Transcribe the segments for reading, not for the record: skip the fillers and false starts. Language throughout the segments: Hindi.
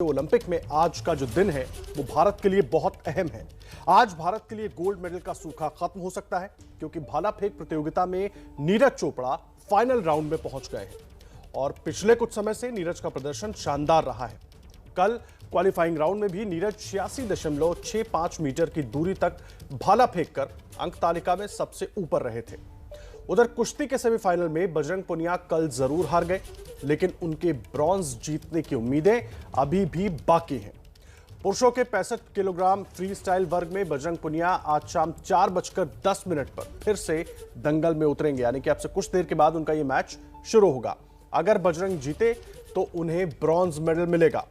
ओलंपिक में आज का जो दिन है वो भारत के लिए बहुत अहम है। आज भारत के लिए गोल्ड मेडल का सूखा खत्म हो सकता है क्योंकि भाला फेंक प्रतियोगिता में नीरज चोपड़ा फाइनल राउंड में पहुंच गए हैं और पिछले कुछ समय से नीरज का प्रदर्शन शानदार रहा है। कल क्वालिफाइंग राउंड में भी नीरज 86.65 मीटर की दूरी तक भाला फेंककर अंक तालिका में सबसे ऊपर रहे थे। उधर कुश्ती के सेमीफाइनल में बजरंग पुनिया कल जरूर हार गए, लेकिन उनके ब्रॉन्ज जीतने की उम्मीदें अभी भी बाकी हैं। पुरुषों के 65 किलोग्राम फ्री स्टाइल वर्ग में बजरंग पुनिया आज शाम 4:10 पर फिर से दंगल में उतरेंगे, यानी कि अब से कुछ देर के बाद उनका यह मैच शुरू होगा। अगर बजरंग जीते तो उन्हें ब्रॉन्ज मेडल मिलेगा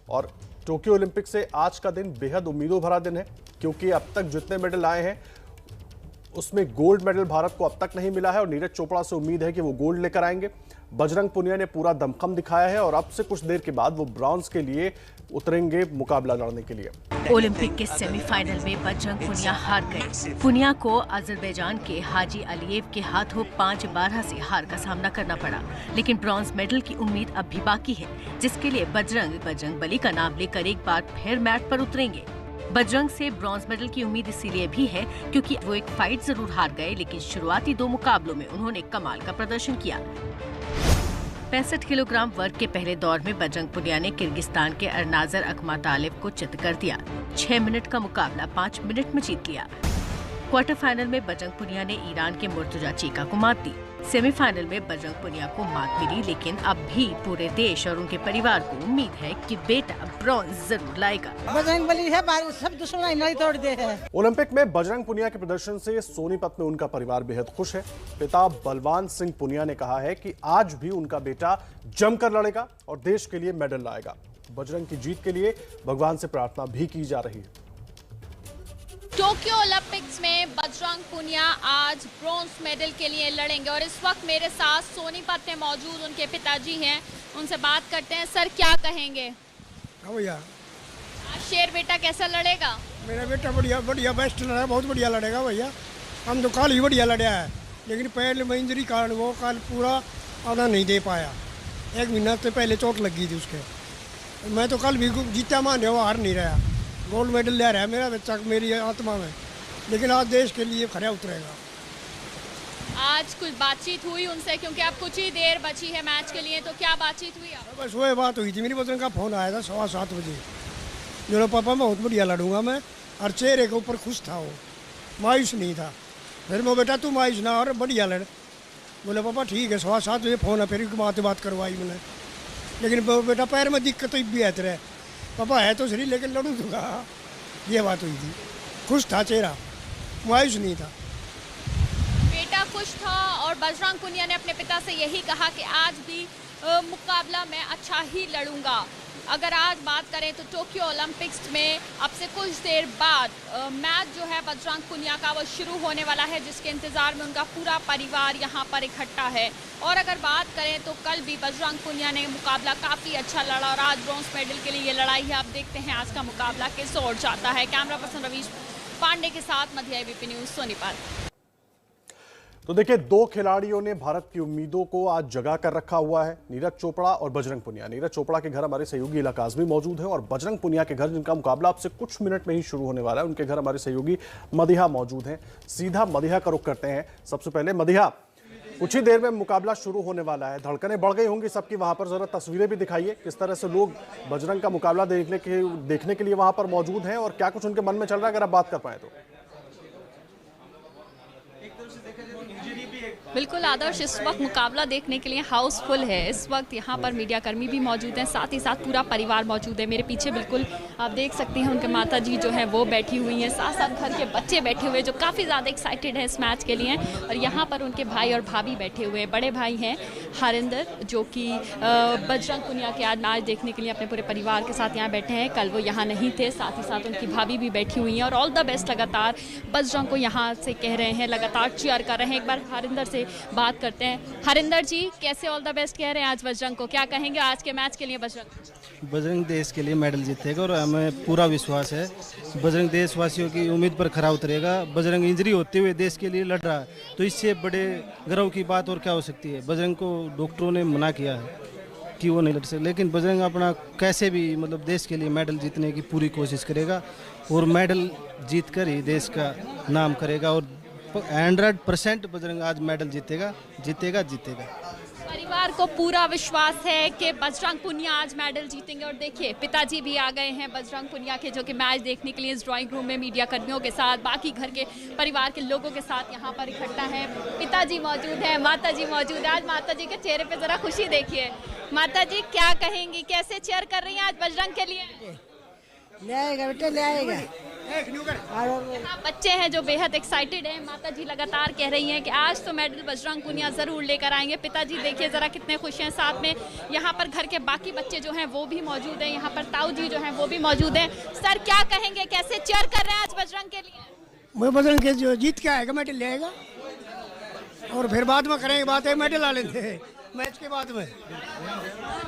और टोक्यो ओलंपिक से आज का दिन बेहद उम्मीदों भरा दिन है, क्योंकि अब तक जितने मेडल आए हैं उसमें गोल्ड मेडल भारत को अब तक नहीं मिला है और नीरज चोपड़ा से उम्मीद है कि वो गोल्ड लेकर आएंगे। बजरंग पुनिया ने पूरा दमखम दिखाया है और अब से कुछ देर के बाद वो ब्रॉन्ज के लिए उतरेंगे मुकाबला लड़ने के लिए। ओलंपिक के सेमीफाइनल में बजरंग पुनिया हार गए। पुनिया को अजरबैजान के हाजी अलियेव के हाथों 5-12 से हार का सामना करना पड़ा, लेकिन ब्रॉन्ज मेडल की उम्मीद अब भी बाकी है, जिसके लिए बजरंग बली का नाम लेकर एक बार फिर मैट पर उतरेंगे। बजरंग से ब्रॉन्ज मेडल की उम्मीद इसीलिए भी है क्योंकि वो एक फाइट जरूर हार गए, लेकिन शुरुआती 2 मुकाबलों में उन्होंने कमाल का प्रदर्शन किया। 65 किलोग्राम वर्ग के पहले दौर में बजरंग पुनिया ने किर्गिस्तान के अरनाजर अखमातालिव को चित कर दिया। 6 मिनट का मुकाबला 5 मिनट में जीत लिया। क्वार्टर फाइनल में बजरंग पुनिया ने ईरान के मुर्तजा चीका को मात दी। सेमीफाइनल में बजरंग पुनिया को मात मिली, लेकिन अब भी पूरे देश और उनके परिवार को उम्मीद है कि बेटा ब्रॉन्ज जरूर लाएगा। बजरंग बली है, सब दुश्मन नहीं तोड़ दे है। ओलंपिक में बजरंग पुनिया के प्रदर्शन से सोनीपत में उनका परिवार बेहद खुश है। पिता बलवान सिंह पुनिया ने कहा है कि आज भी उनका बेटा जमकर लड़ेगा और देश के लिए मेडल लाएगा। बजरंग की जीत के लिए भगवान से प्रार्थना भी की जा रही है। टोक्यो ओलंपिक्स में बजरंग पुनिया आज ब्रॉन्ज मेडल के लिए लड़ेंगे और इस वक्त मेरे साथ सोनीपत में मौजूद उनके पिताजी हैं, उनसे बात करते हैं। सर, क्या कहेंगे? भैया, आज शेर बेटा कैसा लड़ेगा? मेरा बेटा बढ़िया बेस्ट लड़ा, बहुत बढ़िया लड़ेगा भैया। हम तो कल ही बढ़िया लड़ा है, लेकिन पैर में इंजरी कारण वो कल पूरा आना नहीं दे पाया। 1 महीना से पहले चोट लगी थी उसके। मैं तो कल भी जीता मान वो हार नहीं रहा। गोल्ड मेडल ले रहा है मेरा बच्चा मेरी आत्मा में, लेकिन आज देश के लिए खड़ा उतरेगा। आज कुछ बातचीत हुई उनसे, क्योंकि अब कुछ ही देर बची है मैच के लिए, तो क्या बातचीत हुई आप? बस वही बात हुई थी, मेरी बजरंग का फ़ोन आया था 7:15 बजे। जो पापा मैं बहुत बढ़िया लड़ूंगा मैं, और चेहरे के ऊपर खुश था, वो मायूस नहीं था। फिर मैं बेटा तू मायूस ना और बढ़िया लड़। बोले पापा ठीक है, 7:15 बजे फ़ोन है। फिर बात करवाई मैंने, लेकिन बेटा पैर में दिक्कत तो भी है तेरे पापा है तो सही, लेकिन लड़ू दूंगा। ये बात हुई थी। खुश था चेहरा, मायूस नहीं था। बेटा खुश था और बजरंग पुनिया ने अपने पिता से यही कहा कि आज भी मुकाबला मैं अच्छा ही लड़ूंगा। अगर आज बात करें तो टोक्यो ओलंपिक्स में अब से कुछ देर बाद मैच जो है बजरंग पुनिया का वो शुरू होने वाला है, जिसके इंतज़ार में उनका पूरा परिवार यहाँ पर इकट्ठा है। और अगर बात करें तो कल भी बजरंग पुनिया ने मुकाबला काफ़ी अच्छा लड़ा और आज ब्रॉन्ज मेडल के लिए ये लड़ाई है। आप देखते हैं आज का मुकाबला किस ओर जाता है। कैमरा पर्सन रवीश पांडे के साथ मध्य एबीपी न्यूज़ सोनीपत। तो देखिए, 2 खिलाड़ियों ने भारत की उम्मीदों को आज जगा कर रखा हुआ है, नीरज चोपड़ा और बजरंग पुनिया। नीरज चोपड़ा के घर हमारे सहयोगी इलाका आजमी मौजूद है और बजरंग पुनिया के घर, जिनका मुकाबला अब से कुछ मिनट में ही शुरू होने वाला है, उनके घर हमारे सहयोगी मदिहा मौजूद हैं। सीधा मदिहा का रुख करते हैं। सबसे पहले मदिहा, कुछ ही देर में मुकाबला शुरू होने वाला है, धड़कनें बढ़ गई होंगी सबकी वहां पर। जरा तस्वीरें भी दिखाइए, किस तरह से लोग बजरंग का मुकाबला देखने के लिए वहां पर मौजूद हैं और क्या कुछ उनके मन में चल रहा है, अगर आप बात कर पाए तो। बिल्कुल आदर्श, इस वक्त मुकाबला देखने के लिए हाउसफुल है। इस वक्त यहाँ पर मीडिया कर्मी भी मौजूद हैं, साथ ही साथ पूरा परिवार मौजूद है। मेरे पीछे बिल्कुल आप देख सकते हैं उनके माता जी जो है वो बैठी हुई हैं, साथ साथ घर के बच्चे बैठे हुए जो काफ़ी ज़्यादा एक्साइटेड हैं इस मैच के लिए। और यहाँ पर उनके भाई और भाभी बैठे हुए हैं। बड़े भाई हैं हरिंदर, जो कि बजरंग पुनिया के आज मैच देखने के लिए अपने पूरे परिवार के साथ यहाँ बैठे हैं। कल वो यहाँ नहीं थे। साथ ही साथ उनकी भाभी भी बैठी हुई हैं और ऑल द बेस्ट लगातार बजरंग को यहाँ से कह रहे हैं, लगातार चीयर कर रहे हैं। एक बार हरिंदर से बात करते हैं। हरिंदर जी, कैसे ऑल द बेस्ट कह रहे हैं आज बजरंग को, क्या कहेंगे आज के मैच के लिए? बजरंग देश के लिए मेडल जीतेगा और हमें पूरा विश्वास है बजरंग देशवासियों की उम्मीद पर खरा उतरेगा। बजरंग इंजरी होते हुए देश के लिए लड़ रहा है, तो इससे बड़े गर्व की बात और क्या हो सकती है। बजरंग को डॉक्टरों ने मना किया है कि वो नहीं लड़ सकते, लेकिन बजरंग अपना कैसे भी मतलब देश के लिए मेडल जीतने की पूरी कोशिश करेगा और मेडल जीत कर ही देश का नाम करेगा। और 100% बजरंग आज मेडल जीतेगा जीतेगा जीतेगा। परिवार को पूरा विश्वास है कि बजरंग पुनिया आज मेडल जीतेंगे। और देखिए पिताजी भी आ गए हैं बजरंग पुनिया के, जो कि मैच देखने के लिए इस ड्राइंग रूम में मीडिया कर्मियों के साथ, बाकी घर के परिवार के लोगों के साथ यहाँ पर इकट्ठा है। पिताजी मौजूद हैं, माताजी मौजूद है। आज माताजी के चेहरे पे जरा खुशी देखिए। माताजी क्या कहेंगी, कैसे चेयर कर रही हैं आज बजरंग के लिए? ले आएगा बेटा, ले आएगा। आप बच्चे हैं जो बेहद एक्साइटेड हैं। माताजी लगातार कह रही हैं कि आज तो मेडल बजरंग पुनिया जरूर लेकर आएंगे। पिताजी देखिए जरा कितने खुश हैं। साथ में यहाँ पर घर के बाकी बच्चे जो हैं वो भी मौजूद हैं। यहाँ पर ताऊ जी जो हैं वो भी मौजूद हैं। सर क्या कहेंगे, कैसे चेयर कर रहे हैं आज बजरंग के लिए? मैं बजरंग के जो जीत के आएगा मेडल ले आएगा, और फिर बाद में करेंगे बात है मेडल ला लेते हैं मैच के बाद में।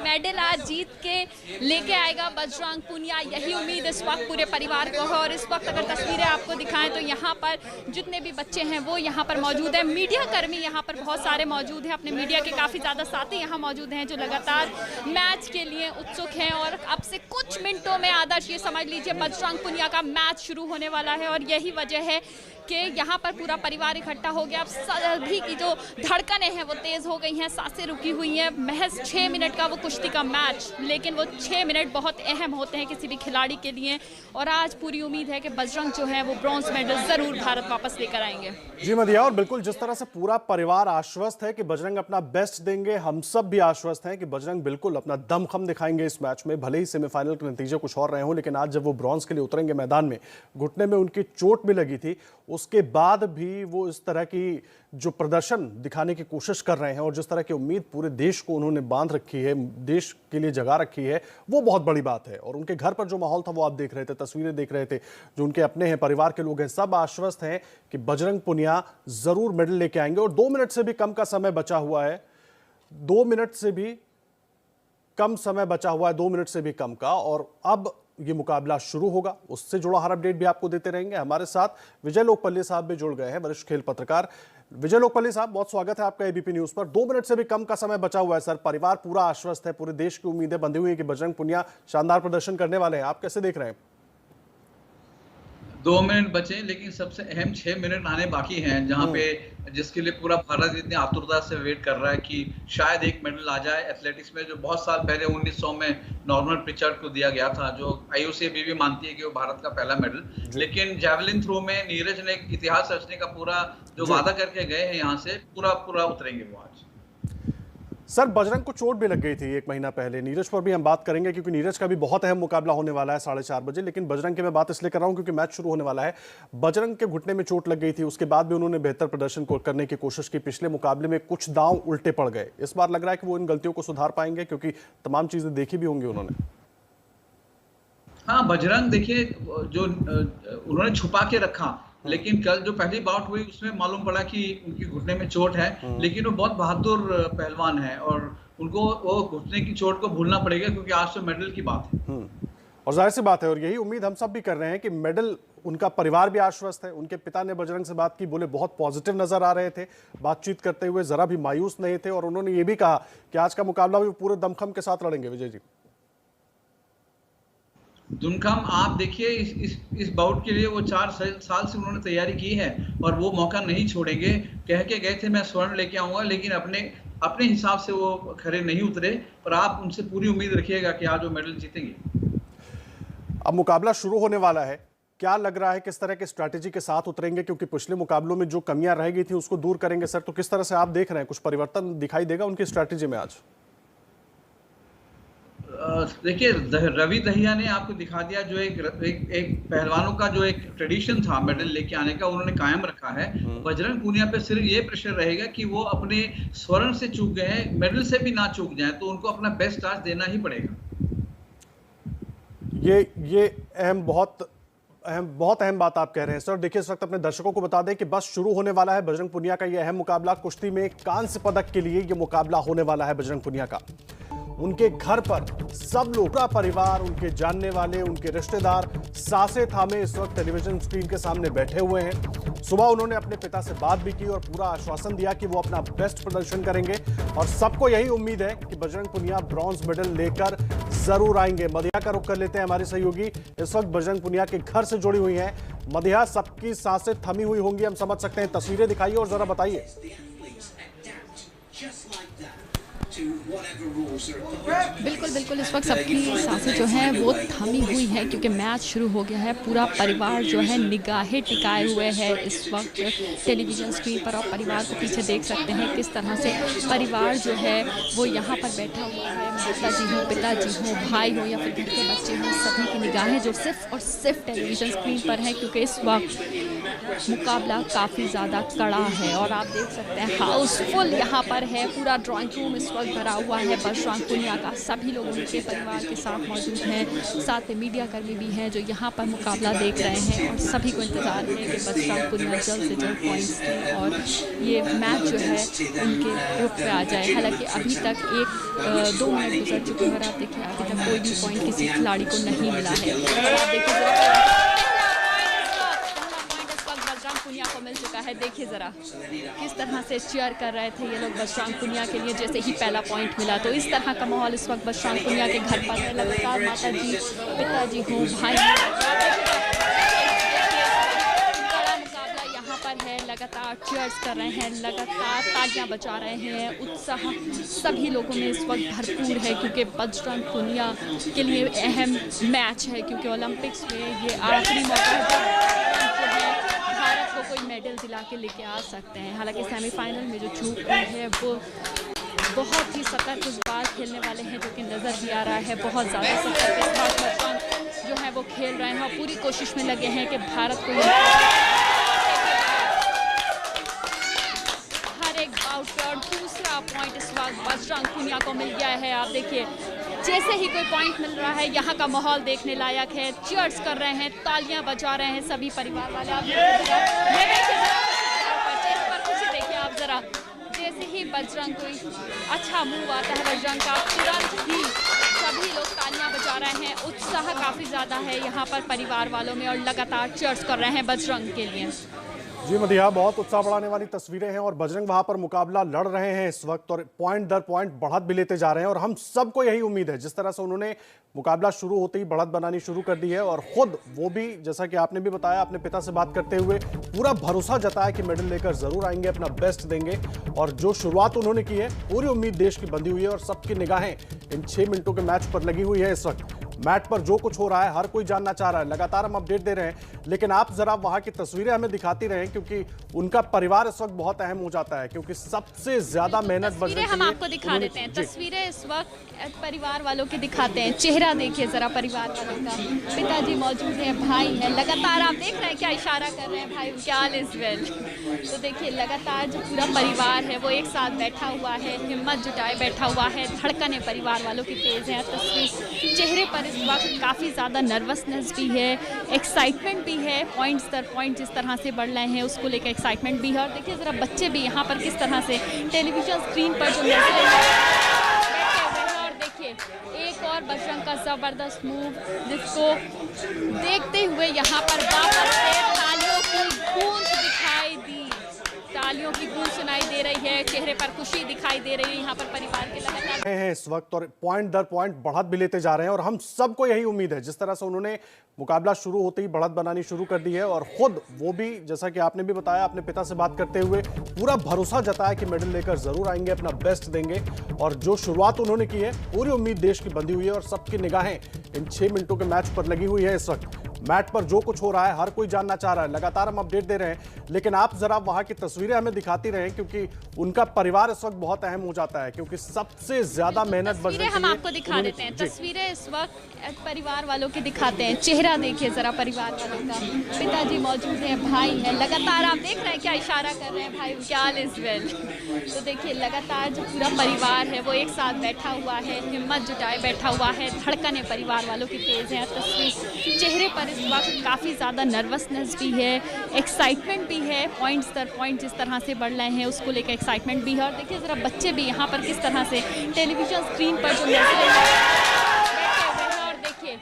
मेडल आज जीत के लेके आएगा बजरंग पुनिया, यही उम्मीद इस वक्त पूरे परिवार को है। और इस वक्त अगर तस्वीरें आपको दिखाएं तो यहाँ पर जितने भी बच्चे हैं वो यहाँ पर मौजूद हैं। मीडिया कर्मी यहाँ पर बहुत सारे मौजूद हैं। अपने मीडिया के काफ़ी ज़्यादा साथी यहाँ मौजूद हैं जो लगातार मैच के लिए उत्सुक हैं। और अब से कुछ मिनटों में आदर्श ये समझ लीजिए बजरंग पुनिया का मैच शुरू होने वाला है। और यही वजह है कि यहाँ पर पूरा परिवार इकट्ठा हो गया। अब सभी की जो धड़कनें हैं वो तेज़ हो गई हैं, सांसें रुकी हुई हैं। महज 6 मिनट का वो कुश्ती का मैच, लेकिन वो 6 मिनट बहुत अहम होते हैं किसी भी खिलाड़ी के लिए। और आज पूरी उम्मीद है कि बजरंग जो है वो ब्रॉन्ज मेडल जरूर भारत वापस लेकर आएंगे। जी मदिया, और बिल्कुल जिस तरह से पूरा परिवार आश्वस्त है कि बजरंग अपना बेस्ट देंगे, हम सब भी आश्वस्त हैं कि बजरंग बिल्कुल अपना दमखम दिखाएंगे इस मैच में। भले ही सेमीफाइनल के नतीजे कुछ और रहे हों, लेकिन आज जब वो ब्रॉन्ज के लिए उतरेंगे मैदान में, घुटने में उनकी चोट भी लगी थी, उसके बाद भी वो इस तरह की जो प्रदर्शन दिखाने की कोशिश कर रहे हैं और जिस तरह की उम्मीद पूरे देश को उन्होंने बांध रखी है, देश के लिए जगा रखी है, वो बहुत बड़ी बात है। और उनके घर पर जो माहौल था वो आप देख रहे थे, तस्वीरें देख रहे थे, जो उनके अपने हैं, परिवार के लोग हैं, सब आश्वस्त हैं कि बजरंग पुनिया जरूर मेडल लेके आएंगे। और 2 मिनट से भी कम का समय बचा हुआ है, 2 मिनट से भी कम समय बचा हुआ है, 2 मिनट से भी कम का। और अब ये मुकाबला शुरू होगा, उससे जुड़ा हर अपडेट भी आपको देते रहेंगे। हमारे साथ विजय लोकपल्ली साहब भी जुड़ गए हैं, वरिष्ठ खेल पत्रकार। विजय लोकपल्ली साहब, बहुत स्वागत है आपका एबीपी न्यूज पर। 2 मिनट से भी कम का समय बचा हुआ है सर, परिवार पूरा आश्वस्त है, पूरे देश की उम्मीदें बंधी हुई है कि बजरंग पुनिया शानदार प्रदर्शन करने वाले हैं, आप कैसे देख रहे हैं? 2 मिनट बचे, लेकिन सबसे अहम 6 मिनट आने बाकी हैं, जहां पे जिसके लिए पूरा भारत इतनी आतुरता से वेट कर रहा है कि शायद एक मेडल आ जाए। एथलेटिक्स में जो बहुत साल पहले 1900 में नॉर्मन प्रिचर्ड को दिया गया था, जो IOC भी मानती है कि वो भारत का पहला मेडल। लेकिन जैवलिन थ्रो में नीरज ने एक इतिहास रचने का पूरा जो वादा करके गए हैं, यहाँ से पूरा उतरेंगे वो आज। सर, बजरंग को चोट भी लग गई थी 1 महीना पहले, नीरज पर भी हम बात करेंगे क्योंकि नीरज का भी बहुत अहम मुकाबला होने वाला है 4:30 बजे। लेकिन बजरंग की मैं बात इसलिए कर रहा हूं क्योंकि मैच शुरू होने वाला है। बजरंग के घुटने में चोट लग गई थी, उसके बाद भी उन्होंने बेहतर प्रदर्शन करने की कोशिश की। पिछले मुकाबले में कुछ दांव उल्टे पड़ गए, इस बार लग रहा है कि वो इन गलतियों को सुधार पाएंगे क्योंकि तमाम चीजें देखी भी होंगी उन्होंने। हाँ, बजरंग देखिए जो उन्होंने छुपा के रखा, लेकिन कल जो पहली बाउट हुई उसमें मालूम पड़ा कि उनकी घुटने में चोट है। लेकिन वो बहुत बहादुर पहलवान है और उनको वो घुटने की चोट को भूलना पड़ेगा क्योंकि आज तो मेडल की बात है। और जाहिर सी बात है, और यही उम्मीद हम सब भी कर रहे हैं कि मेडल, उनका परिवार भी आश्वस्त है। उनके पिता ने बजरंग से बात की, बोले बहुत पॉजिटिव नजर आ रहे थे, बातचीत करते हुए जरा भी मायूस नहीं थे। और उन्होंने ये भी कहा कि आज का मुकाबला भी पूरे दमखम के साथ लड़ेंगे। विजय जी, दुनखम आप देखिए इस बाउट के लिए वो 4 साल से उन्होंने तैयारी की है और वो मौका नहीं छोड़ेंगे। कह के गए थे मैं स्वर्ण लेके आऊंगा, लेकिन अपने हिसाब से वो खरे नहीं उतरे। और आप उनसे पूरी उम्मीद रखिएगा कि आज वो मेडल जीतेंगे। अब मुकाबला शुरू होने वाला है, क्या लग रहा है किस तरह के स्ट्रैटेजी के साथ उतरेंगे? क्योंकि पिछले मुकाबलों में जो कमियां रह गई थी उसको दूर करेंगे सर, तो किस तरह से आप देख रहे हैं, कुछ परिवर्तन दिखाई देगा उनकी स्ट्रैटेजी में आज? देखिए, रवि दहिया ने आपको दिखा दिया, जो एक पहलवानों का जो एक ट्रेडिशन था मेडल लेके आने का, उन्होंने कायम रखा है। बजरंग पुनिया पे सिर्फ ये प्रेशर रहेगा कि वो अपने स्वर्ण से चूक गए हैं, मेडल से भी ना चूक जाए, तो उनको अपना बेस्ट आज देना ही पड़ेगा। ये बहुत अहम बात आप कह रहे हैं सर। देखिए, इस वक्त अपने दर्शकों को बता दें कि बस शुरू होने वाला है बजरंग पुनिया का ये अहम मुकाबला। कुश्ती में कांस्य पदक के लिए ये मुकाबला होने वाला है बजरंग पुनिया का। उनके घर पर सब लोग, पूरा परिवार, उनके जानने वाले, उनके रिश्तेदार सांसें थामे इस वक्त टेलीविजन स्क्रीन के सामने बैठे हुए हैं। सुबह उन्होंने अपने पिता से बात भी की और पूरा आश्वासन दिया कि वो अपना बेस्ट प्रदर्शन करेंगे और सबको यही उम्मीद है कि बजरंग पुनिया ब्रॉन्ज मेडल लेकर जरूर आएंगे। मदिया का रुख कर लेते हैं, हमारी सहयोगी इस वक्त बजरंग पुनिया के घर से जुड़ी हुई हैं। मदिया, सबकी सांसें थमी हुई होंगी, हम समझ सकते हैं। तस्वीरें दिखाइए और जरा बताइए। बिल्कुल बिल्कुल, इस वक्त सबकी सांसें जो हैं वो थमी हुई है क्योंकि मैच शुरू हो गया है। पूरा परिवार जो है निगाहें टिकाए हुए है इस वक्त टेलीविजन स्क्रीन पर, और परिवार को पीछे देख सकते हैं किस तरह से परिवार जो है वो यहाँ पर बैठा हुआ है। माता जी हो, पिताजी हो, भाई हो या फिर घर के बच्चे हों, सभी की निगाहें जो सिर्फ और सिर्फ टेलीविजन स्क्रीन पर है क्योंकि इस वक्त मुकाबला काफ़ी ज़्यादा कड़ा है। और आप देख सकते हैं हाउसफुल यहाँ पर है, पूरा ड्राइंग रूम इस वक्त भरा हुआ है बजरंग पुनिया का। सभी लोग उनके परिवार के साथ मौजूद हैं, साथ में मीडिया कर्मी भी हैं जो यहाँ पर मुकाबला देख रहे हैं और सभी को इंतजार है कि बजरंग पुनिया जल्द से जल्द पॉइंट्स की और ये मैच जो है उनके रुख पे आ जाए। हालांकि अभी तक 1-2 मिनट गुजर चुके हैं और आप देखिए अभी तक कोई भी पॉइंट किसी खिलाड़ी को नहीं मिला है। आप देखिए पुनिया को मिल चुका है। देखिए जरा किस तरह से चीयर कर रहे थे ये लोग बजरंग पुनिया के लिए जैसे ही पहला पॉइंट मिला। तो इस तरह का माहौल इस वक्त बजरंग पुनिया के घर पर है। लगातार माता जी, पिताजी हो, भाई बड़ा मुकाबला यहाँ पर है, लगातार चीयर्स कर रहे हैं, लगातार तालियां बजा रहे हैं। उत्साह सभी लोगों में इस वक्त भरपूर है क्योंकि बजरंग पुनिया के लिए अहम मैच है क्योंकि ओलंपिक्स में ये आखिरी मौका है भारत को कोई मेडल दिला के लेके आ सकते हैं। हालांकि सेमीफाइनल में जो चूक हुई है वो बहुत ही सतर्क इस बार खेलने वाले हैं जो कि नज़र भी आ रहा है। बहुत ज़्यादा सतर्क इस बार बजरंग जो है वो खेल रहे हैं और पूरी कोशिश में लगे हैं कि भारत को हर एक बाउट पे। और दूसरा पॉइंट इस वक्त बजरंग पुनिया को मिल गया है। आप देखिए जैसे ही कोई पॉइंट मिल रहा है यहाँ का माहौल देखने लायक है। चीयर्स कर रहे हैं, तालियां बजा रहे हैं सभी परिवार वाले। आप देखिए आप जरा जैसे ही बजरंग कोई अच्छा मूव आता है बजरंग का, तुरंत ही सभी लोग तालियां बजा रहे हैं। उत्साह काफ़ी ज़्यादा है यहाँ पर परिवार वालों में और लगातार चीयर्स कर रहे हैं बजरंग के लिए। जी मदिया, बहुत उत्साह बढ़ाने वाली तस्वीरें हैं और बजरंग वहां पर मुकाबला लड़ रहे हैं इस वक्त और पॉइंट दर पॉइंट बढ़त भी लेते जा रहे हैं और हम सबको यही उम्मीद है जिस तरह से उन्होंने मुकाबला शुरू होते ही बढ़त बनानी शुरू कर दी है और खुद वो भी जैसा कि आपने भी बताया अपने पिता से बात करते हुए पूरा भरोसा जताया कि मेडल लेकर जरूर आएंगे, अपना बेस्ट देंगे। और जो शुरुआत उन्होंने की है पूरी उम्मीद देश की बंधी हुई है और सबकी निगाहें इन 6 मिनटों के मैच पर लगी हुई है। इस वक्त मैट पर जो कुछ हो रहा है हर कोई जानना चाह रहा है, लगातार हम अपडेट दे रहे हैं, लेकिन आप जरा वहां की तस्वीरें हमें दिखाती रहें क्योंकि उनका परिवार इस वक्त बहुत अहम हो जाता है क्योंकि सबसे ज्यादा मेहनत बजरंग हम आपको दिखा देते हैं। तस्वीरें इस वक्त परिवार वालों के दिखाते हैं। चेहरा देखिए जरा परिवार वालों का, पिताजी मौजूद हैं, भाई है, लगातार आप देख रहे हैं क्या इशारा कर रहे हैं भाई क्या ऑल इज वेल। तो देखिए लगातार जो पूरा परिवार है वो एक साथ बैठा हुआ है, हिम्मत जुटाए बैठा हुआ है, धड़कने परिवार वालों की तेज है। तस्वीर चेहरे पर इस वक्त काफ़ी ज़्यादा नर्वसनेस भी है, एक्साइटमेंट भी है। पॉइंट्स दर पॉइंट जिस तरह से बढ़ रहे हैं उसको लेकर एक्साइटमेंट भी है। और देखिए ज़रा बच्चे भी यहाँ पर किस तरह से टेलीविजन स्क्रीन पर जो बैठे हुए हैं। और देखिए एक और बजरंग का ज़बरदस्त मूव जिसको देखते हुए यहाँ पर वापस से तालियों की गूंज दिखाई दी, तालियों की गूंज सुनाई दे रही है, चेहरे पर खुशी दिखाई दे रही है यहाँ पर परिवार के लगातार हैं इस वक्त और पॉइंट दर पॉइंट बढ़त भी लेते जा रहे हैं और हम सबको यही उम्मीद है जिस तरह से उन्होंने मुकाबला शुरू होते ही बढ़त बनानी शुरू कर दी है और खुद वो भी जैसा कि आपने भी बताया अपने पिता से बात करते हुए पूरा भरोसा जताया कि मेडल लेकर जरूर आएंगे, अपना बेस्ट देंगे। और जो शुरुआत उन्होंने की है पूरी उम्मीद देश की बंधी हुई है और सबकी निगाहें इन 6 मिनटों के मैच पर लगी हुई है। इस वक्त मैट पर जो कुछ हो रहा है हर कोई जानना चाह रहा है, लगातार हम अपडेट दे रहे हैं, लेकिन आप जरा वहां की तस्वीरें हमें दिखाती रहें क्योंकि उनका परिवार इस वक्त बहुत अहम हो जाता है क्योंकि सबसे ज्यादा मेहनत बजरंग हम आपको दिखा देते हैं। तस्वीरें इस वक्त परिवार वालों के दिखाते हैं। चेहरा देखिए जरा परिवार वालों का, पिताजी मौजूद हैं, भाई है, लगातार आप देख रहे हैं क्या इशारा कर रहे हैं भाई क्या ऑल इज वेल। तो देखिए लगातार जो पूरा परिवार है वो एक साथ बैठा हुआ है, हिम्मत जुटाए बैठा हुआ है, धड़कने परिवार वालों की तेज है। तस्वीर चेहरे पर और इस वक्त काफ़ी ज़्यादा नर्वसनेस भी है, एक्साइटमेंट भी है। पॉइंट्स दर पॉइंट जिस तरह से बढ़ रहे हैं उसको लेकर एक्साइटमेंट भी है। और देखिए ज़रा बच्चे भी यहाँ पर किस तरह से टेलीविज़न स्क्रीन पर जो नजर और देखिए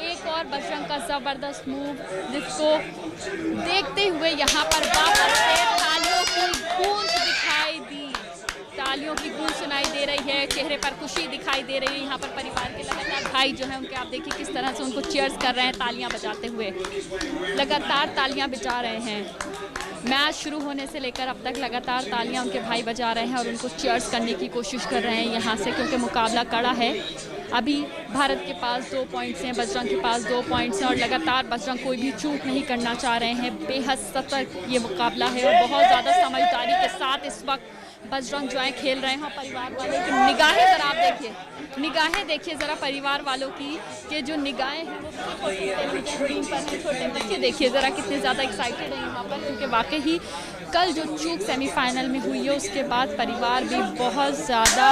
एक और बजरंग का ज़बरदस्त मूव जिसको देखते हुए यहाँ पर वापस से तालियों की गूंज दिखाई दी, तालियों की गूंज सुनाई दे रही है, चेहरे पर खुशी दिखाई दे रही है। यहाँ पर परिवार के लगातार भाई जो है उनके आप देखिए किस तरह से उनको चीयर्स कर रहे हैं, तालियां बजाते हुए लगातार तालियां बजा रहे हैं। मैच शुरू होने से लेकर अब तक लगातार तालियां उनके भाई बजा रहे हैं और उनको चीयर्स करने की कोशिश कर रहे हैं यहाँ से, क्योंकि मुकाबला कड़ा है। अभी भारत के पास 2 पॉइंट्स हैं, बजरंग के पास 2 पॉइंट्स हैं और लगातार बजरंग कोई भी चूक नहीं करना चाह रहे हैं। बेहद सतर्क ये मुकाबला है और बहुत ज़्यादा समझदारी के साथ इस वक्त बजरंग जो है खेल रहे हैं। परिवार वालों की निगाहें ज़रा आप देखिए, निगाहें देखिए ज़रा परिवार वालों की, कि जो निगाहें हैं वो स्क्रीन पर हैं। छोटे बच्चे देखिए ज़रा कितने ज़्यादा एक्साइटेड हैं यहाँ पर, क्योंकि वाकई ही कल जो चूक सेमीफाइनल में हुई है उसके बाद परिवार भी बहुत ज़्यादा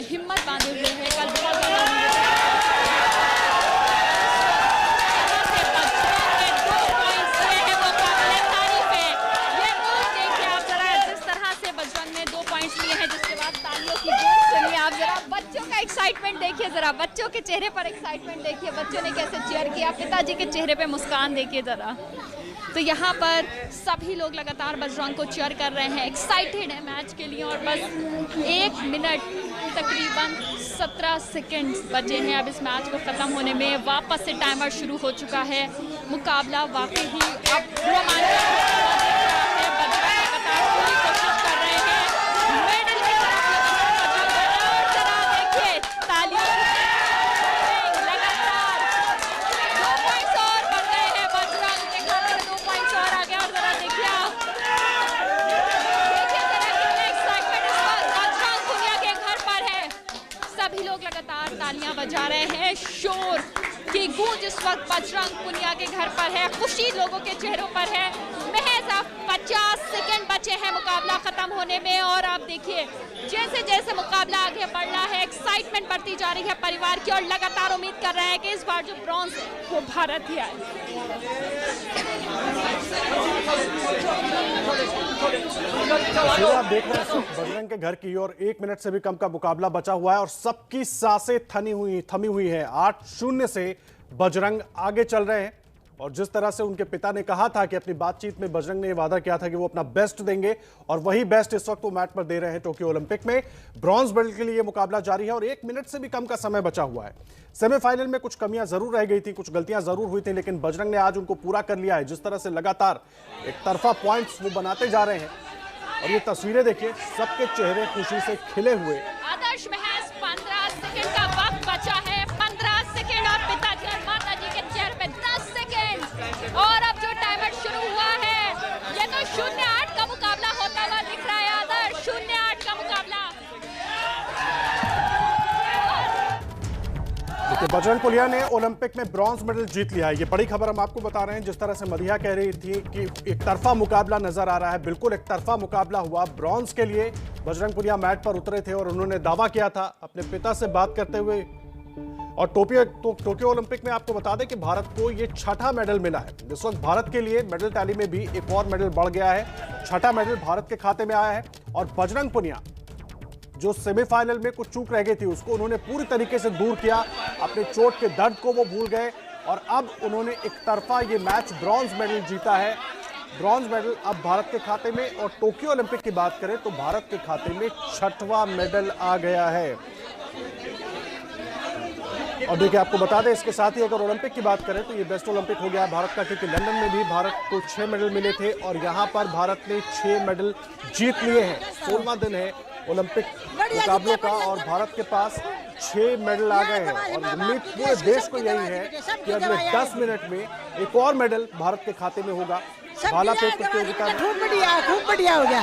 हिम्मत बांधे हुए है। कल बहुत आप जरा बच्चों का एक्साइटमेंट देखिए, जरा बच्चों के चेहरे पर एक्साइटमेंट देखिए, बच्चों ने कैसे चीयर किया, पिताजी के चेहरे पे मुस्कान देखिए जरा। तो यहाँ पर सभी लोग लगातार बजरंग को चीयर कर रहे हैं, एक्साइटेड है मैच के लिए। और बस 1 मिनट तकरीबन 17 सेकंड बचे हैं अब इस मैच को ख़त्म होने में। वापस से टाइमर शुरू हो चुका है। मुकाबला वाकई ही अब रोमांचक है। बजरंग लगातार पूरी कोशिश कर रहे हैं मेडल की तरफ, जरा देखिए तालियों लगातार 2 पॉइंट्स और बढ़ गए हैं। बजरंग के खाते में 2 पॉइंट्स और आ गया। और जरा देखिए आप, देखिए जरा कितने एक्साइटमेंट इस वक्त बजरंग पुनिया के घर पर है। सभी लोग लगातार तालियां बजा रहे हैं, शोर की गूंज इस वक्त बजरंग पुनिया के घर पर है, खुशी लोगों के चेहरों पर है। महज अब 50 सेकंड बचे हैं मुकाबला खत्म होने में। और आप देखिए जैसे जैसे मुकाबला आगे बढ़ रहा है एक्साइटमेंट बढ़ती जा रही है परिवार की, और लगातार उम्मीद कर रहे हैं कि इस बार जो ब्रॉन्ज है वो भारत ही आए। आप देख रहे हैं बजरंग के घर की और 1 मिनट से भी कम का मुकाबला बचा हुआ है और सबकी सांसें थमी हुई हैं। 8-0 से बजरंग आगे चल रहे हैं। और जिस तरह से उनके पिता ने कहा था कि अपनी बातचीत में बजरंग ने यह वादा किया था कि वो अपना बेस्ट देंगे, और वही बेस्ट इस वक्त वो मैच पर दे रहे हैं। टोक्यो ओलंपिक में ब्रॉन्ज मेडल के लिए ये मुकाबला जारी है और 1 मिनट से भी कम का समय बचा हुआ है। सेमीफाइनल में कुछ कमियां जरूर रह गई थी, कुछ गलतियां जरूर हुई थी, लेकिन बजरंग ने आज उनको पूरा कर लिया है। जिस तरह से लगातार एक तरफा पॉइंट्स वो बनाते जा रहे हैं और ये तस्वीरें देखिए, सबके चेहरे खुशी से खिले हुए। आदर्श महज 15 सेकंड का वक्त बचा है, 15 सेकंड और पिताजी और माताजी के चेहरे पे 10 सेकंड। और अब जो टाइमर शुरू हुआ है ये तो 0-8 का मुकाबला होता हुआ दिख रहा है। आदर्श 0-8 का मुकाबला। देखिए बजरंग पुनिया ने ओलंपिक में ब्रॉन्ज मेडल जीत लिया है। ये बड़ी खबर हम आपको बता रहे हैं। जिस तरह से मदिहा कह रही थी कि एक तरफा मुकाबला नजर आ रहा है, बिल्कुल एक तरफा मुकाबला हुआ। ब्रॉन्ज के लिए बजरंग पुनिया मैट पर उतरे थे और उन्होंने दावा किया था अपने पिता से बात करते हुए। और टोक्यो ओलंपिक में आपको बता दें कि भारत को ये 6ठा मेडल मिला है। इस वक्त भारत के लिए मेडल टैली में भी एक और मेडल बढ़ गया है, 6ठा मेडल भारत के खाते में आया है। और बजरंग पुनिया जो सेमीफाइनल में कुछ चूक रह गई थी उसको उन्होंने पूरी तरीके से दूर किया, अपने चोट के दर्द को वो भूल गए और अब उन्होंने एक तरफा ये मैच ब्रॉन्ज मेडल जीता है। ब्रॉन्ज मेडल अब भारत के खाते में। और टोक्यो ओलंपिक की बात करें तो भारत के खाते में 6वां मेडल आ गया है। और देखिए आपको बता दें, इसके साथ ही अगर ओलंपिक की बात करें तो ये बेस्ट ओलंपिक हो गया भारत का, क्योंकि लंदन में भी भारत को 6 मेडल मिले थे और यहाँ पर भारत ने 6 मेडल जीत लिए हैं। 16वां दिन है ओलंपिक मुकाबलों का और भारत के पास 6 मेडल आ गए हैं। और उम्मीद पूरे देश को यही है कि अगले 10 मिनट में एक और मेडल भारत के खाते में होगा। भाला फेंक प्रतियोगिता खूब बढ़िया हो गया।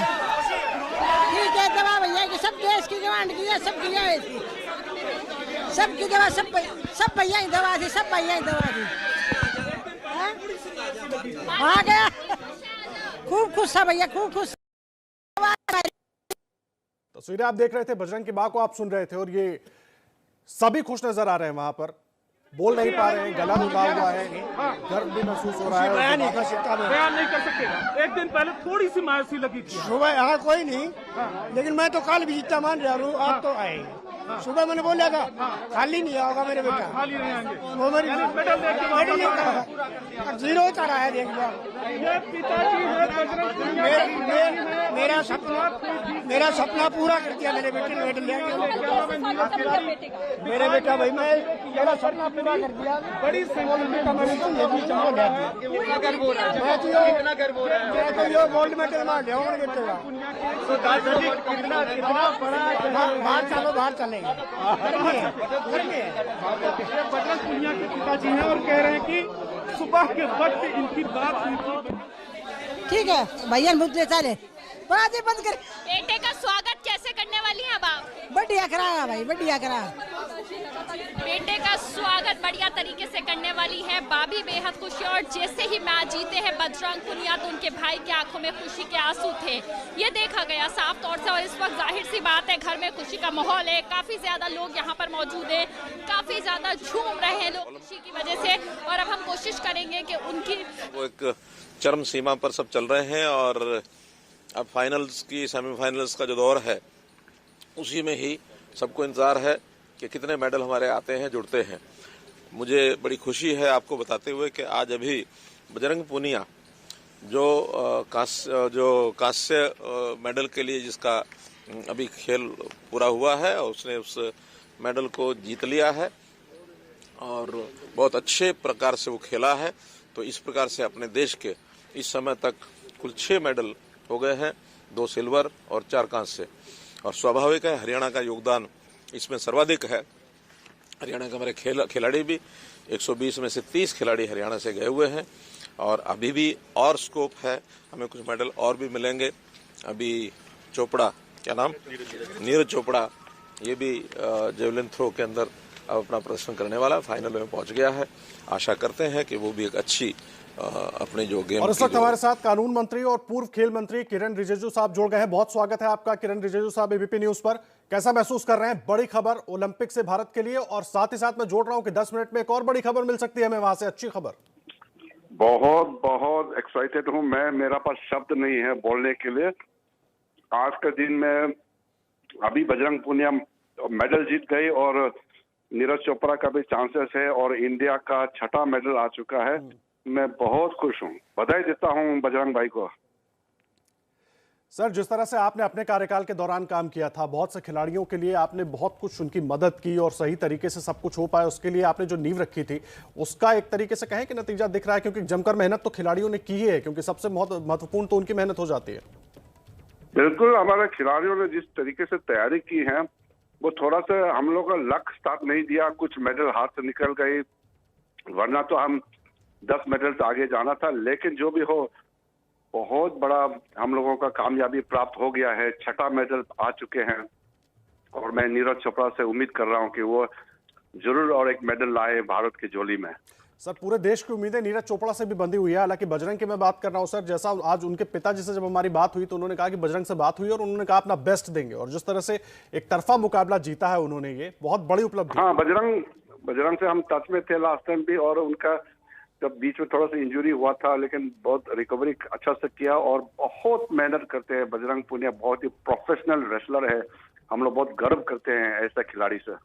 ठीक है, दवा भैया कि सब देश की डिमांड की है, सब किया है, सबकी दवा, सब भैया ही दवा थी, सब भैया ही दवा थी। आ गया, खूब खुश था भैया, खूब खुश। तस्वीरें आप देख रहे थे, बजरंग की मां को आप सुन रहे थे और ये सभी खुश नजर आ रहे हैं वहां पर। बोल नहीं पा रहे हैं, गला रुका हुआ है, गर्व भी महसूस हो रहा है। बयान नहीं कर सकता मैं, बयान नहीं कर सकते। एक दिन पहले थोड़ी सी मायूसी लगी थी। सुबह यहाँ कोई नहीं, लेकिन मैं तो कल भी जीता मान रहा हूँ, आप तो आए। सुबह मैंने बोला था खाली नहीं आओगा मेरे बेटा, खाली नहीं आएंगे। वो मेरी मेडल देख जीरो उतारा है, देख लो। ये पिताजी है बजरंग पुनिया। मेरा सपना पूरा कर दिया मेरे बेटे ने मेडल लेके। मेरे बेटा भाई मैं मेरा सपना पूरा कर दिया। बड़ी मैं तो ये गोल्ड मेडल मान लिया मेरे बेटे का। बाहर चलेंगे। बजरंग पुनिया के पिताजी हैं और कह रहे हैं कि सुबह के वक्त इनकी बात हुई थी। ठीक है भैया मुझे चले बातें बंद कर। बेटे का स्वागत कैसे करने वाली हैं अब आप? बढ़िया करा भाई, बढ़िया करा। बेटे का स्वागत बढ़िया तरीके से करने वाली है भाभी, बेहद खुशी। और जैसे ही मैच जीते हैं बजरंग पुनिया तो उनके भाई की आंखों में खुशी के आंसू थे, ये देखा गया साफ तौर से। और इस वक्त जाहिर सी बात है घर में खुशी का माहौल है, काफी ज्यादा लोग यहाँ पर मौजूद हैं, काफी ज्यादा झूम रहे हैं लोग खुशी की वजह से। और अब हम कोशिश करेंगे कि उनकी वो एक चरम सीमा पर सब चल रहे हैं और अब फाइनल्स की सेमीफाइनल्स का जो दौर है उसी में ही सबको इंतजार है कि कितने मेडल हमारे आते हैं, जुड़ते हैं। मुझे बड़ी खुशी है आपको बताते हुए कि आज अभी बजरंग पुनिया जो कांस्य मेडल के लिए जिसका अभी खेल पूरा हुआ है और उसने उस मेडल को जीत लिया है और बहुत अच्छे प्रकार से वो खेला है। तो इस प्रकार से अपने देश के इस समय तक कुल 6 मेडल हो गए हैं, 2 सिल्वर और 4 कांस्य। और स्वाभाविक है हरियाणा का योगदान इसमें सर्वाधिक है। हरियाणा के हमारे खिलाड़ी भी 120 में से 30 खिलाड़ी हरियाणा से गए हुए हैं और अभी भी और स्कोप है, हमें कुछ मेडल और भी मिलेंगे। अभी चोपड़ा, क्या नाम, नीरज चोपड़ा, ये भी जेवलिन थ्रो के अंदर अब अपना प्रदर्शन करने वाला फाइनल में पहुंच गया है। आशा करते हैं कि वो भी एक अच्छी अपने जो गेम। और इस वक्त हमारे साथ कानून मंत्री और पूर्व खेल मंत्री किरण रिजिजू साहब जुड़ गए हैं। बहुत स्वागत है आपका किरण रिजिजू साहब एबीपी न्यूज पर। कैसा महसूस कर रहे हैं? बड़ी खबर ओलंपिक से भारत के लिए, और साथ ही साथ मैं जोड़ रहा हूं कि 10 मिनट में एक और बड़ी खबर मिल सकती है हमें वहां से, अच्छी खबर। बहुत बहुत एक्साइटेड हूं मैं, मेरा पास शब्द नहीं है बोलने के लिए। आज के दिन में अभी बजरंग पुनिया मेडल जीत गई और नीरज चोपड़ा का भी चांसेस है और इंडिया का 6ठा मेडल आ चुका है। मैं बहुत खुश हूँ, बधाई देता हूँ बजरंग भाई को। सर, जिस तरह से आपने अपने कार्यकाल के दौरान काम किया था, बहुत से खिलाड़ियों के लिए आपने बहुत कुछ उनकी मदद की और सही तरीके से सब कुछ हो पाया, उसके लिए आपने जो नींव रखी थी उसका एक तरीके से कहें कि नतीजा दिख रहा है, क्योंकि जमकर मेहनत तो खिलाड़ियों ने की है, क्योंकि सबसे महत्वपूर्ण तो उनकी मेहनत हो जाती है। बिल्कुल, हमारे खिलाड़ियों ने जिस तरीके से तैयारी की है वो थोड़ा सा हम लोग का लक साथ नहीं दिया, कुछ मेडल हाथ से निकल गए, वरना तो हम 10 मेडल से आगे जाना था। लेकिन जो भी हो, बहुत बड़ा हम लोगों का कामयाबी प्राप्त हो गया है, 6ठा मेडल आ चुके हैं और मैं नीरज चोपड़ा से उम्मीद कर रहा हूं कि वो जरूर और एक मेडल लाए भारत की झोली में। सर, पूरे देश की उम्मीदें नीरज चोपड़ा से भी बंधी हुई है। हालांकि बजरंग की मैं बात कर रहा हूं सर, जैसा आज उनके पिताजी से जब हमारी बात हुई तो उन्होंने कहा कि बजरंग से बात हुई और उन्होंने कहा अपना बेस्ट देंगे, और जिस तरह से एक तरफा मुकाबला जीता है उन्होंने, ये बहुत बड़ी उपलब्धि। हाँ, बजरंग से हम टच में थे लास्ट टाइम भी, और उनका जब बीच में थोड़ा सा इंजरी हुआ था लेकिन बहुत रिकवरी अच्छा से किया और बहुत मेहनत करते हैं बजरंग पुनिया, बहुत ही प्रोफेशनल रेसलर है। हम लोग बहुत गर्व करते हैं ऐसा खिलाड़ी से।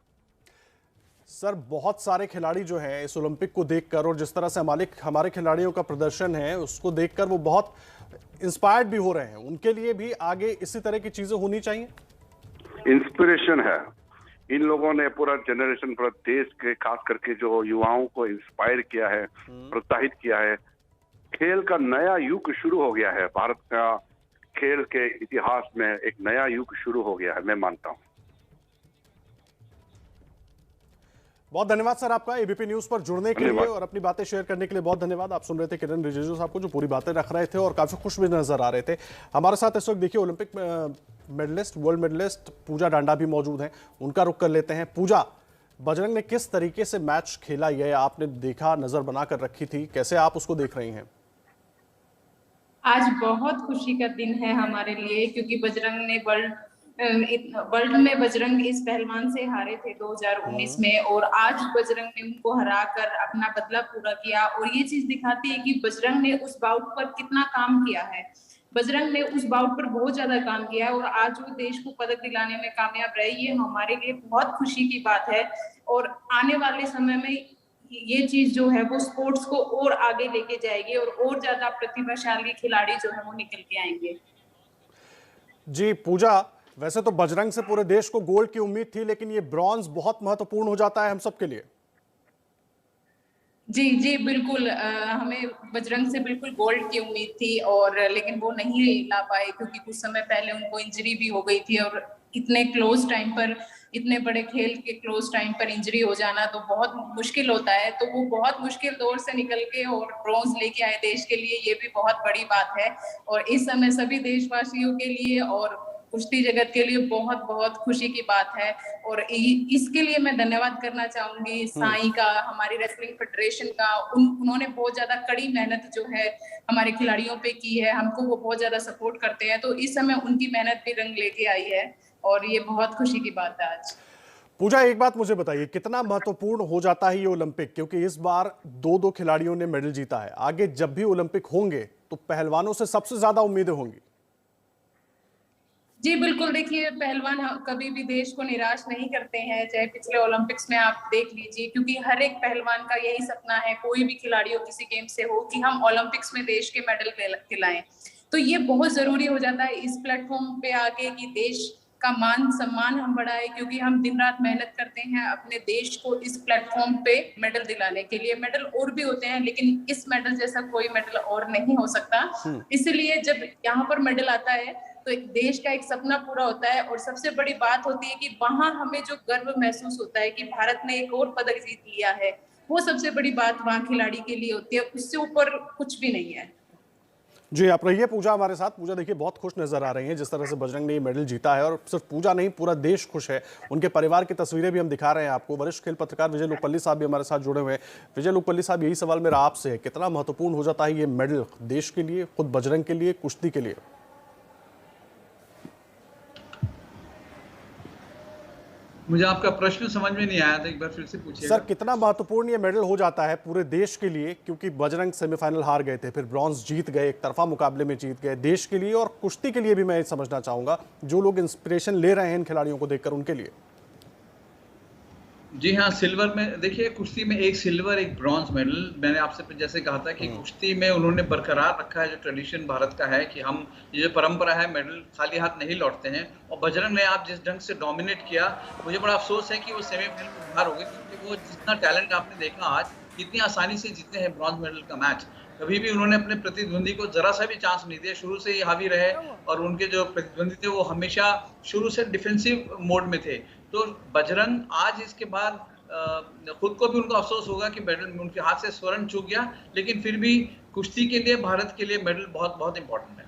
सर, बहुत सारे खिलाड़ी जो हैं इस ओलंपिक को देखकर और जिस तरह से हमारे खिलाड़ियों का प्रदर्शन है उसको देखकर वो बहुत इंस्पायर्ड भी हो रहे हैं। उनके लिए भी आगे इसी तरह की चीजें होनी चाहिए। इंस्पिरेशन है, इन लोगों ने पूरा जनरेशन, पूरा देश के खास करके जो युवाओं को इंस्पायर किया है, प्रोत्साहित किया है। खेल का नया युग शुरू हो गया है, भारत का खेल के इतिहास में एक नया युग शुरू हो गया है, मैं मानता हूँ। बहुत धन्यवाद सर आपका एबीपी न्यूज पर जुड़ने के लिए और अपनी बातें शेयर करने के लिए बहुत धन्यवाद। आप सुन रहे थे किरण रिजिजू साहब को, जो पूरी बातें रख रहे थे और काफी खुश भी नजर आ रहे थे। हमारे साथ इस वक्त देखिए ओलंपिक मेडलिस्ट, वर्ल्ड मेडलिस्ट पूजा डांडा भी मौजूद हैं, उनका रुख कर लेते हैं। पूजा, बजरंग ने किस तरीके से मैच खेला ये आपने देखा, नजर बनाकर रखी थी, कैसे आप उसको देख रही हैं? आज बहुत खुशी का दिन है हमारे लिए, क्योंकि बजरंग ने वर्ल्ड वर्ल्ड में बजरंग इस पहलवान से हारे थे 2019 में, और आज बजरंग ने उनको हराकर अपना बदला पूरा किया। और ये चीज दिखाती है कि बजरंग ने उस बाउट पर कितना काम किया है। बजरंग ने उस बाउट पर बहुत ज्यादा काम किया है और आज वो देश को पदक दिलाने में कामयाब रहे। ये हमारे लिए बहुत खुशी की बात है और आने वाले समय में ये चीज जो है वो स्पोर्ट्स को और आगे लेके जाएगी और ज्यादा प्रतिभाशाली खिलाड़ी जो है वो निकल के आएंगे। जी पूजा, वैसे तो बजरंग से पूरे देश को गोल्ड की उम्मीद थी, लेकिन ये ब्रॉन्ज बहुत महत्वपूर्ण हो जाता है हम सबके लिए। जी जी बिल्कुल, हमें बजरंग से बिल्कुल गोल्ड की उम्मीद थी और लेकिन वो नहीं ला पाए क्योंकि कुछ समय पहले उनको इंजरी भी हो गई थी और इतने क्लोज टाइम पर, इतने बड़े खेल के क्लोज टाइम पर इंजरी हो जाना तो बहुत मुश्किल होता है। तो वो बहुत मुश्किल दौर से निकल के और ब्रॉन्ज लेके आए देश के लिए, ये भी बहुत बड़ी बात है। और इस समय सभी देशवासियों के लिए और कुश्ती जगत के लिए बहुत बहुत खुशी की बात है और इसके लिए मैं धन्यवाद करना चाहूंगी साई का, हमारी रेसलिंग फेडरेशन का। उन्होंने बहुत ज्यादा कड़ी मेहनत जो है हमारे खिलाड़ियों पे की है, हमको वो बहुत ज्यादा सपोर्ट करते हैं। तो इस समय उनकी मेहनत भी रंग लेके आई है और ये बहुत खुशी की बात है आज। पूजा, एक बात मुझे बताइए, कितना महत्वपूर्ण हो जाता है ये ओलंपिक, क्योंकि इस बार दो खिलाड़ियों ने मेडल जीता है। आगे जब भी ओलंपिक होंगे तो पहलवानों से सबसे ज्यादा उम्मीदें होंगी। जी बिल्कुल, देखिए पहलवान कभी भी देश को निराश नहीं करते हैं, चाहे पिछले ओलंपिक्स में आप देख लीजिए, क्योंकि हर एक पहलवान का यही सपना है, कोई भी खिलाड़ी हो किसी गेम से हो, कि हम ओलंपिक्स में देश के मेडल दिलाएं। तो ये बहुत जरूरी हो जाता है इस प्लेटफॉर्म पे आके कि देश का मान सम्मान हम बढ़ाए, क्योंकि हम दिन रात मेहनत करते हैं अपने देश को इस प्लेटफॉर्म पे मेडल दिलाने के लिए। मेडल और भी होते हैं लेकिन इस मेडल जैसा कोई मेडल और नहीं हो सकता। इसलिए जब यहाँ पर मेडल आता है तो एक देश का एक सपना पूरा होता है और सबसे बड़ी बात होती है कि वहां हमें जो गर्व महसूस होता है कि भारत ने एक और पदक जीत लिया है, वो सबसे बड़ी बात वहां खिलाड़ी के लिए होती है, उससे ऊपर कुछ भी नहीं है। जी, आप रहिए पूजा हमारे साथ। पूजा देखिए बहुत खुश नजर आ रही हैं जिस तरह से बजरंग ने ये मेडल जीता है, और सिर्फ पूजा नहीं पूरा देश खुश है। उनके परिवार की तस्वीरें भी हम दिखा रहे हैं आपको। वरिष्ठ खेल पत्रकार विजय लोकपल्ली साहब भी हमारे साथ जुड़े हुए हैं। विजय लोकपल्ली साहब, यही सवाल मेरा आपसे है, कितना महत्वपूर्ण हो जाता है ये मेडल देश के लिए, खुद बजरंग के लिए, कुश्ती के लिए? मुझे आपका प्रश्न समझ में नहीं आया था, एक बार फिर से पूछिए। सर, कितना महत्वपूर्ण ये मेडल हो जाता है पूरे देश के लिए, क्योंकि बजरंग सेमीफाइनल हार गए थे, फिर ब्रॉन्ज जीत गए, एक तरफा मुकाबले में जीत गए, देश के लिए और कुश्ती के लिए भी मैं समझना चाहूंगा, जो लोग इंस्पिरेशन ले रहे हैं इन खिलाड़ियों को देखकर, उनके लिए। जी हाँ, सिल्वर में देखिए, कुश्ती में एक सिल्वर एक ब्रॉन्ज मेडल। मैंने आपसे जैसे कहा था कि कुश्ती में उन्होंने बरकरार रखा है जो ट्रेडिशन भारत का है कि हम ये जो परंपरा है, मेडल खाली हाथ नहीं लौटते हैं। और बजरंग ने आप जिस ढंग से डोमिनेट किया, मुझे बड़ा अफसोस है कि वो सेमीफाइनल में बाहर हो गए, क्योंकि वो जितना टैलेंट आपने देखा आज, कितनी आसानी से जीते हैं ब्रॉन्ज मेडल का मैच। कभी भी उन्होंने अपने प्रतिद्वंदी को जरा सा भी चांस नहीं दिया, शुरू से ही हावी रहे और उनके जो प्रतिद्वंदी थे वो हमेशा शुरू से डिफेंसिव मोड में थे। तो बजरंग आज इसके बाद खुद को भी उनको अफसोस होगा कि मेडल उनके हाथ से स्वर्ण चूक गया, लेकिन फिर भी कुश्ती के लिए, भारत के लिए मेडल बहुत बहुत इंपॉर्टेंट है।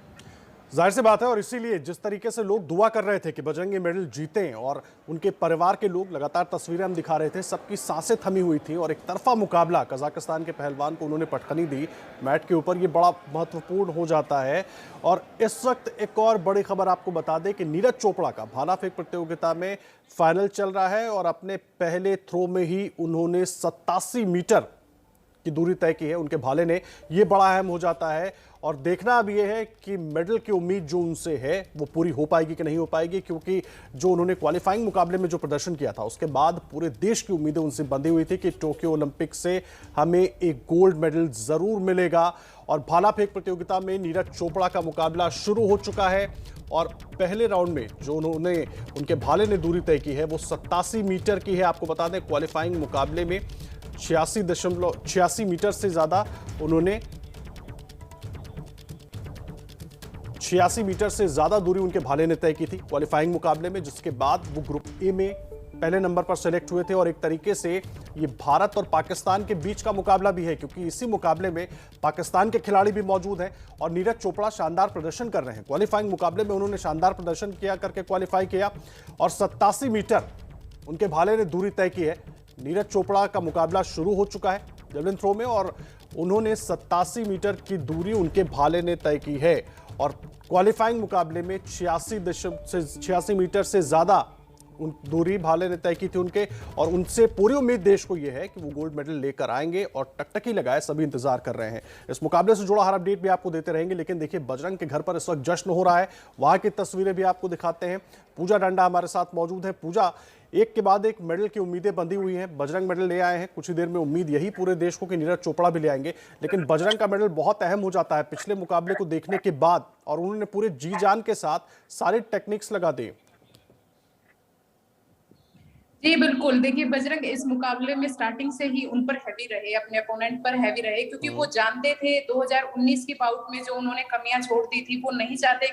जाहिर सी बात है, और इसीलिए जिस तरीके से लोग दुआ कर रहे थे कि बजरंग ये मेडल जीतें, और उनके परिवार के लोग लगातार तस्वीरें हम दिखा रहे थे, सबकी सांसें थमी हुई थी, और एक तरफा मुकाबला कजाकिस्तान के पहलवान को उन्होंने पटखनी दी मैट के ऊपर, ये बड़ा महत्वपूर्ण हो जाता है। और इस वक्त एक और बड़ी खबर आपको बता दें कि नीरज चोपड़ा का भाला फेंक प्रतियोगिता में फाइनल चल रहा है, और अपने पहले थ्रो में ही उन्होंने 87 मीटर की दूरी तय की है उनके भाले ने। ये बड़ा अहम हो जाता है, और देखना अब ये है कि मेडल की उम्मीद जो उनसे है वो पूरी हो पाएगी कि नहीं हो पाएगी, क्योंकि जो उन्होंने क्वालिफाइंग मुकाबले में जो प्रदर्शन किया था उसके बाद पूरे देश की उम्मीदें उनसे बंधी हुई थी कि टोक्यो ओलंपिक से हमें एक गोल्ड मेडल जरूर मिलेगा। और भाला फेंक प्रतियोगिता में नीरज चोपड़ा का मुकाबला शुरू हो चुका है, और पहले राउंड में जो उनके भाले ने दूरी तय की है वो 87 मीटर की है। आपको बता दें क्वालिफाइंग मुकाबले में 86 मीटर से ज्यादा उन्होंने 86 मीटर से ज्यादा दूरी उनके भाले ने तय की थी क्वालिफाइंग मुकाबले में, जिसके बाद वो ग्रुप ए में पहले नंबर पर सेलेक्ट हुए थे। और एक तरीके से ये भारत और पाकिस्तान के बीच का मुकाबला भी है, क्योंकि इसी मुकाबले में पाकिस्तान के खिलाड़ी भी मौजूद हैं, और नीरज चोपड़ा शानदार प्रदर्शन कर रहे हैं। क्वालिफाइंग मुकाबले में उन्होंने शानदार प्रदर्शन किया करके क्वालिफाई किया, और 87 मीटर उनके भाले ने दूरी तय की है। नीरज चोपड़ा का मुकाबला शुरू हो चुका है जेवलिन थ्रो में, और उन्होंने 87 मीटर की दूरी उनके भाले ने तय की है। और क्वालिफाइंग मुकाबले में 86 मीटर से ज्यादा उन दूरी भाले ने तय की थी उनके, और उनसे पूरी उम्मीद देश को यह है कि वो गोल्ड मेडल लेकर आएंगे और टकटकी लगाए सभी इंतजार कर रहे हैं। इस मुकाबले से जुड़ा हर अपडेट भी आपको देते रहेंगे, लेकिन देखिए बजरंग के घर पर इस वक्त जश्न हो रहा है, वहां की तस्वीरें भी आपको दिखाते हैं। पूजा डांडा हमारे साथ मौजूद है। पूजा, एक के बाद एक मेडल की उम्मीदें बंधी हुई हैं, बजरंग मेडल ले आए हैं, कुछ ही देर में उम्मीद यही पूरे देश को कि नीरज चोपड़ा भी ले आएंगे, लेकिन बजरंग का मेडल बहुत अहम हो जाता है पिछले मुकाबले को देखने के बाद, और उन्होंने पूरे जी जान के साथ सारी टेक्निक्स लगा दी। जी बिल्कुल, देखिए बजरंग इस मुकाबले में स्टार्टिंग से ही उन पर हैवी रहे, अपने अपोनेंट पर हैवी रहे, क्योंकि वो जानते थे 2019 की बाउट में जो उन्होंने कमियां छोड़ दी थी, वो नहीं चाहते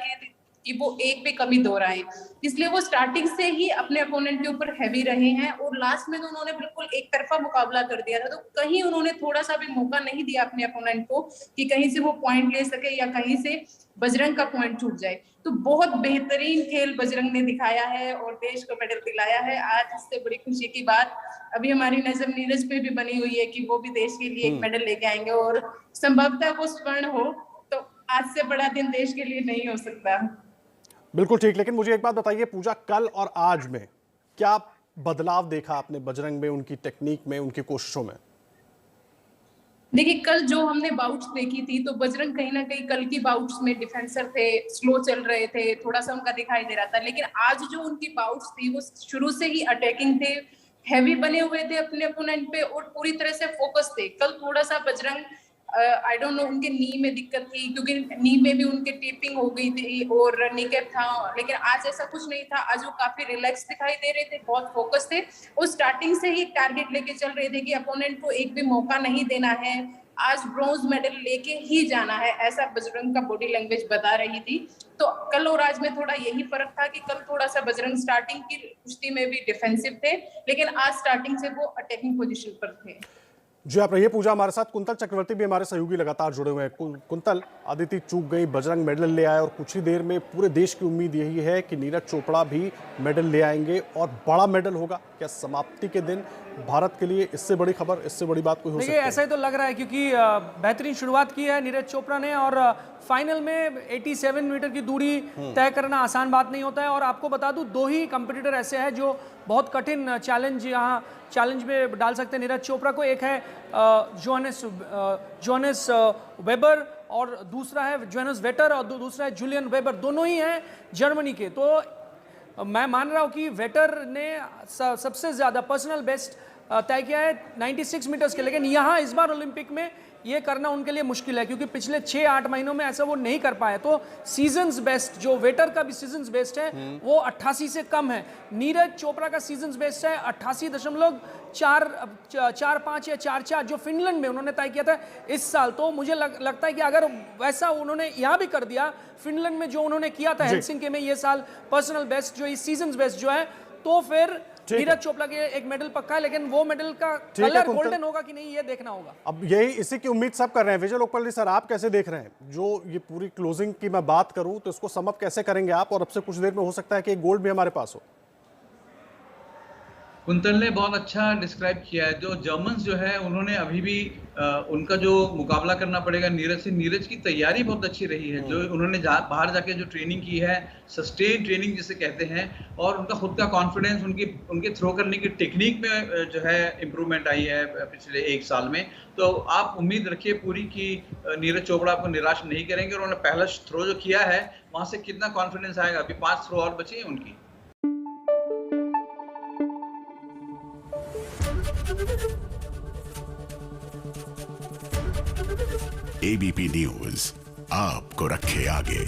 कि वो एक भी कमी दोहराए, इसलिए वो स्टार्टिंग से ही अपने अपोनेंट के ऊपर हैवी रहे हैं। और लास्ट में तो उन्होंने बिल्कुल एक तरफा मुकाबला कर दिया था, तो कहीं उन्होंने थोड़ा सा भी मौका नहीं दिया अपने अपोनेंट को कि कहीं से वो पॉइंट ले सके या कहीं से बजरंग का पॉइंट छूट जाए। तो बहुत बेहतरीन खेल बजरंग ने दिखाया है और देश को मेडल दिलाया है। आज इससे बड़ी खुशी की बात अभी हमारी नजर नीरज पे भी बनी हुई है कि वो भी देश के लिए एक मेडल लेके आएंगे, और संभवतः वो स्वर्ण हो, तो आज से बड़ा दिन देश के लिए नहीं हो सकता। बिल्कुल ठीक, लेकिन मुझे एक बात बताइए पूजा, कल और आज में क्या बदलाव देखा आपने बजरंग में, उनकी टेक्निक में, उनकी कोशिशों में? देखिए कल जो हमने बाउट्स देखी थी, तो बजरंग कहीं ना कहीं कल की बाउट्स में डिफेंसर थे, स्लो चल रहे थे, थोड़ा सा उनका दिखाई दे रहा था, लेकिन आज जो उनकी बाउट्स थी वो शुरू से ही अटैकिंग थे, हैवी बने हुए थे अपने अपोनेंट पे और पूरी तरह से फोकस थे। कल थोड़ा सा बजरंग आई डोंट नो उनके नी में दिक्कत थी, क्योंकि नी में भी उनके टेपिंग हो गई थी और नी कैप था, लेकिन आज ऐसा कुछ नहीं था। आज वो काफी रिलैक्स दिखाई दे रहे थे, बहुत फोकस थे और स्टार्टिंग से ही एक टारगेट लेके चल रहे थे कि अपोनेंट को एक भी मौका नहीं देना है, आज ब्रॉन्ज मेडल लेके ही जाना है, ऐसा बजरंग का बॉडी लैंग्वेज बता रही थी। तो कल और आज में थोड़ा यही फर्क था कि कल थोड़ा सा बजरंग स्टार्टिंग की कुश्ती में भी डिफेंसिव थे, लेकिन आज स्टार्टिंग से वो अटैकिंग पोजीशन पर थे। जी आप रहिए पूजा हमारे साथ। कुंतल चक्रवर्ती भी हमारे सहयोगी लगातार जुड़े हुए हैं। कुंतल, अदिति चूक गई, बजरंग मेडल ले आए और कुछ ही देर में पूरे देश की उम्मीद यही है कि नीरज चोपड़ा भी मेडल ले आएंगे और बड़ा मेडल होगा। क्या समाप्ति के दिन भारत के लिए इससे बड़ी खबर, इससे बड़ी बात कोई हो सकती है? ऐसा ही तो लग रहा है, क्योंकि बेहतरीन शुरुआत की है नीरज चोपड़ा ने और फाइनल में 87 मीटर की दूरी तय करना आसान बात नहीं होता है। और आपको बता दूं, दो ही कंपटीटर ऐसे हैं जो बहुत कठिन चैलेंज में डाल सकते हैं नीरज चोपड़ा को। एक है जोहानस वेबर और दूसरा है जोहानस वेटर और दूसरा है जूलियन वेबर, दोनों ही हैं जर्मनी के। तो मैं मान रहा हूं कि वेटर ने सबसे ज़्यादा पर्सनल बेस्ट तय किया है 96 मीटर्स के, लेकिन यहाँ इस बार ओलंपिक में ये करना उनके लिए मुश्किल है, क्योंकि पिछले 6-8 महीनों में ऐसा वो नहीं कर पाए। तो सीजन्स बेस्ट जो वेटर का भी सीजन्स बेस्ट है वो 88 से कम है। नीरज चोपड़ा का सीजन्स बेस्ट है 88.45 या 44 जो फिनलैंड में उन्होंने तय किया था इस साल। तो मुझे लगता है कि अगर वैसा उन्होंने यहाँ भी कर दिया, फिनलैंड में जो उन्होंने किया था हेलसिंकी में ये साल पर्सनल बेस्ट जो सीजन्स बेस्ट जो है, तो फिर नीरज चोपड़ा के एक मेडल पक्का है, लेकिन वो मेडल का कलर गोल्डन होगा कि नहीं ये देखना होगा। अब यही इसी की उम्मीद सब कर रहे हैं। विजय लोकपाल सर, आप कैसे देख रहे हैं जो ये पूरी क्लोजिंग की मैं बात करूं तो इसको सम अप कैसे करेंगे आप, और अब से कुछ देर में हो सकता है कि एक गोल्ड भी हमारे पास हो? कुंतल ने बहुत अच्छा डिस्क्राइब किया है। जो जर्मन्स जो है उन्होंने अभी भी उनका जो मुकाबला करना पड़ेगा नीरज से, नीरज की तैयारी बहुत अच्छी रही है। जो उन्होंने बाहर जाके जो ट्रेनिंग की है, सस्टेन ट्रेनिंग जिसे कहते हैं, और उनका खुद का कॉन्फिडेंस, उनके थ्रो करने की टेक्निक में जो है इम्प्रूवमेंट आई है पिछले 1 साल में। तो आप उम्मीद रखिए पूरी कि नीरज चोपड़ा आपको निराश नहीं करेंगे। और उन्होंने पहला थ्रो जो किया है वहां से कितना कॉन्फिडेंस आएगा। अभी 5 थ्रो और बचे हैं उनकी। एबीपी न्यूज आपको रखे आगे।